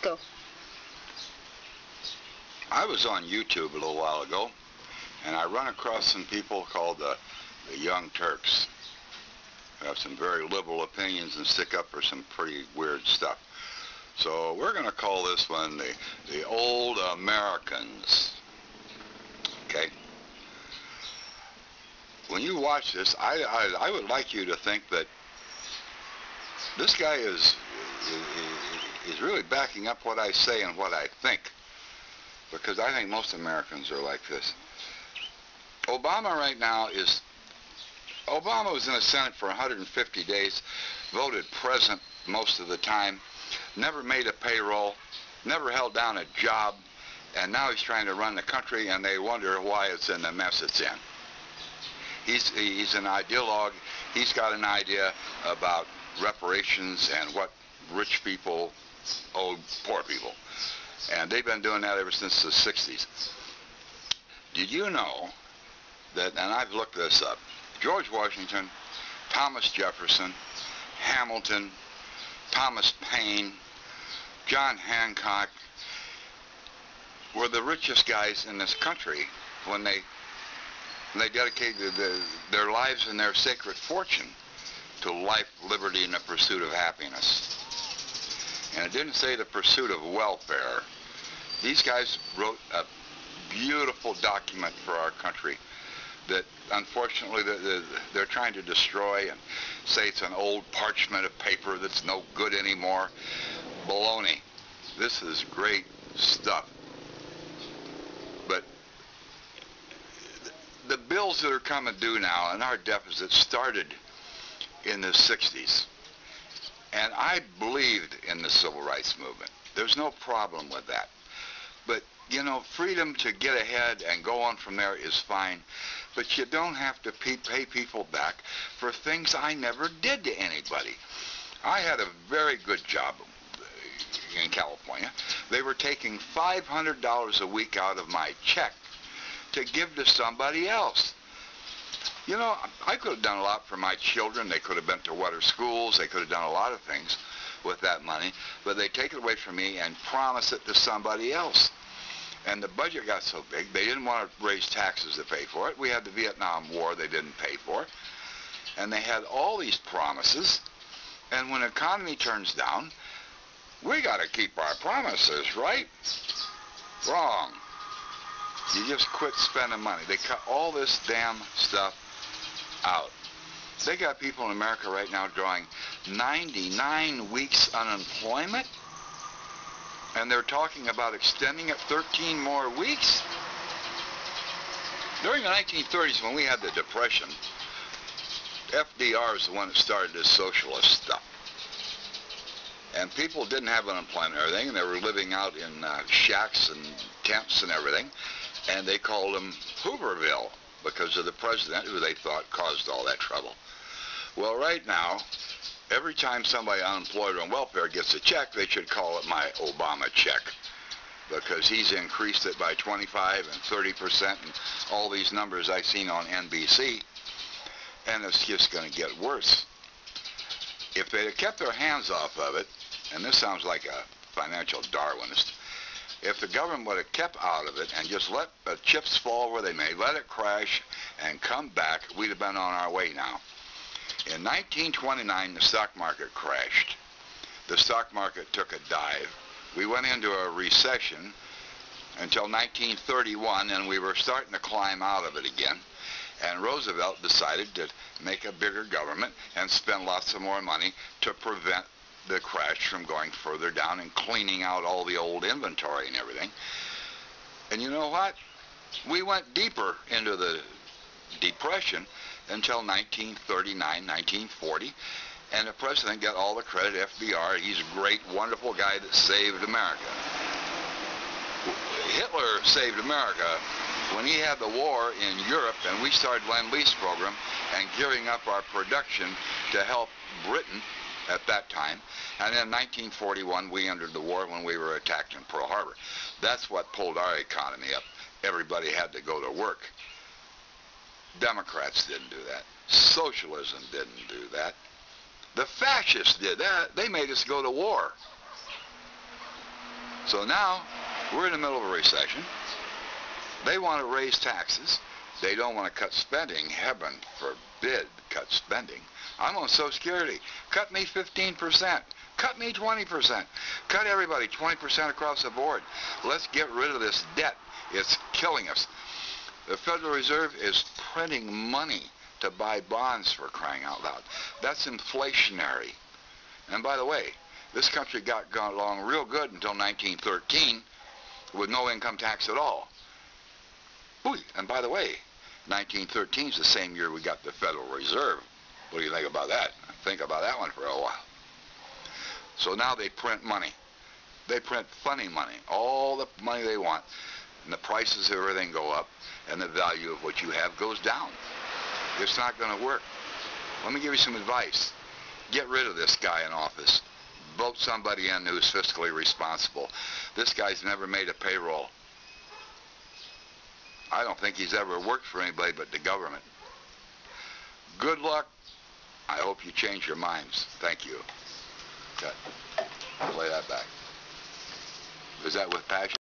Go. I was on YouTube a little while ago, and I run across some people called the Young Turks. They have some very liberal opinions and stick up for some pretty weird stuff. So we're going to call this one the Old Americans. Okay? When you watch this, I would like you to think that this guy is really backing up what I say and what I think, because I think most Americans are like this. Obama right now Obama was in the Senate for 150 days, voted president most of the time, never made a payroll, never held down a job, and now he's trying to run the country, and they wonder why it's in the mess it's in. He's an ideologue. He's got an idea about reparations and what rich people owe poor people. And they've been doing that ever since the 60s. Did you know that, and I've looked this up, George Washington, Thomas Jefferson, Hamilton, Thomas Paine, John Hancock were the richest guys in this country when they dedicated their lives and their sacred fortune to life, liberty, and the pursuit of happiness. And it didn't say the pursuit of welfare. These guys wrote a beautiful document for our country that unfortunately they're trying to destroy and say it's an old parchment of paper that's no good anymore. Baloney. This is great stuff. But the bills that are coming due now and our deficit started in the 60s. And I believed in the civil rights movement. There's no problem with that. But, you know, freedom to get ahead and go on from there is fine. But you don't have to pay people back for things I never did to anybody. I had a very good job in California. They were taking $500 a week out of my check to give to somebody else. You know, I could have done a lot for my children. They could have been to better schools. They could have done a lot of things with that money. But they take it away from me and promise it to somebody else. And the budget got so big, they didn't want to raise taxes to pay for it. We had the Vietnam War they didn't pay for. And they had all these promises. And when the economy turns down, we got to keep our promises, right? Wrong. You just quit spending money. They cut all this damn stuff out. They got people in America right now drawing 99 weeks unemployment, and they're talking about extending it 13 more weeks. During the 1930s, when we had the Depression, FDR is the one that started this socialist stuff. And people didn't have unemployment and everything, and they were living out in shacks and tents and everything, and they called them Hooverville because of the president who they thought caused all that trouble. Well, right now, every time somebody unemployed or on welfare gets a check, they should call it my Obama check, because he's increased it by 25 and 30% and all these numbers I've seen on NBC, and it's just going to get worse. If they had kept their hands off of it, and this sounds like a financial Darwinist, if the government would have kept out of it and just let the chips fall where they may, let it crash and come back, we'd have been on our way now. In 1929, the stock market crashed. The stock market took a dive. We went into a recession until 1931, and we were starting to climb out of it again. And Roosevelt decided to make a bigger government and spend lots of more money to prevent the crash from going further down and cleaning out all the old inventory and everything. And you know what? We went deeper into the Depression until 1939, 1940, and the president got all the credit, FDR. He's a great, wonderful guy that saved America. Hitler saved America when he had the war in Europe, and we started Lend-Lease program and gearing up our production to help Britain at that time. And in 1941, we entered the war when we were attacked in Pearl Harbor. That's what pulled our economy up. Everybody had to go to work. Democrats didn't do that. Socialism didn't do that. The fascists did that. They made us go to war. So now we're in the middle of a recession. They want to raise taxes. They don't want to cut spending. Heaven forbid cut spending. I'm on Social Security. Cut me 15%. Cut me 20%. Cut everybody 20% across the board. Let's get rid of this debt. It's killing us. The Federal Reserve is printing money to buy bonds, for crying out loud. That's inflationary. And by the way, this country got along real good until 1913 with no income tax at all. Ooh, and by the way, 1913 is the same year we got the Federal Reserve. What do you think about that? Think about that one for a while. So now they print money. They print funny money, all the money they want, and the prices of everything go up, and the value of what you have goes down. It's not going to work. Let me give you some advice. Get rid of this guy in office. Vote somebody in who's fiscally responsible. This guy's never made a payroll. I don't think he's ever worked for anybody but the government. Good luck. I hope you change your minds. Thank you. Cut. Play that back. Is that with passion?